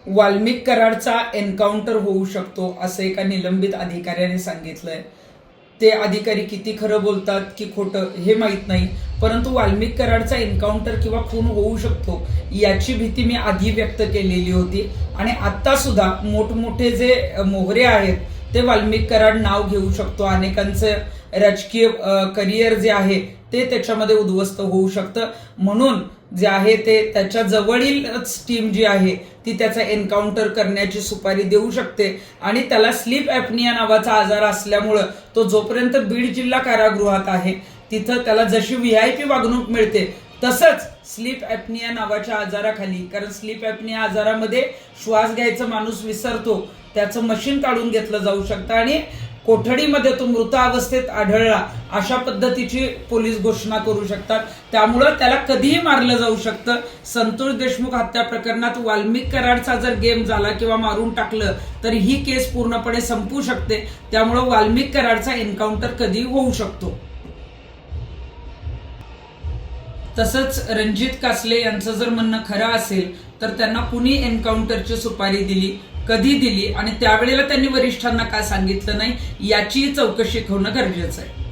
Valmik कराडचा encounter होऊ शकतो असं एका निलंबित अधिकाऱ्याने सांगितलंय. ते अधिकारी किती खरं बोलतात की खोटं हे माहीत नाही, परंतु वाल्मिक कराडचा एन्काउंटर किंवा खून होऊ शकतो याची भीती मी आधी व्यक्त केलेली होती. आणि आता सुद्धा मोठमोठे जे मोहरे आहेत ते वाल्मिक कराड नाव घेऊ शकतो. अनेकांचं राजकीय करिअर जे आहे ते त्याच्यामध्ये उद्ध्वस्त होऊ शकतं. म्हणून जे आहे ते त्याच्या जवळीलच टीम जी आहे ती त्याचा एन्काउंटर करण्याची सुपारी देऊ शकते. आणि त्याला स्लीप ॲपनिया नावाचा आजार असल्यामुळं तो जोपर्यंत बीड जिल्हा कारागृहात आहे तिथं त्याला जशी VIP वागणूक मिळते तसंच स्लीप ॲपनिया नावाच्या आजाराखाली, कारण स्लीप ॲपनिया आजारामध्ये श्वास घ्यायचा माणूस विसरतो, त्याचं मशीन काढून घेतलं जाऊ शकतं आणि कोठडीमध्ये तो मृत अवस्थेत आढळला अशा पद्धतीची पोलीस घोषणा करू शकतात. त्यामुळं त्याला कधीही मारलं जाऊ शकतं. संतोष देशमुख हत्या प्रकरणात वाल्मिक कराडचा जर गेम झाला किंवा मारून टाकलं तर ही केस पूर्णपणे संपू शकते. त्यामुळं वाल्मिक कराडचा एन्काउंटर कधी होऊ शकतो. तसंच रणजित कासले यांचं जर म्हणणं खरं असेल तर त्यांना कुणी एन्काउंटरची सुपारी दिली, कधी दिली आणि त्यावेळेला त्यांनी वरिष्ठांना का सांगितलं नाही याची चौकशी होणं गरजेचं आहे.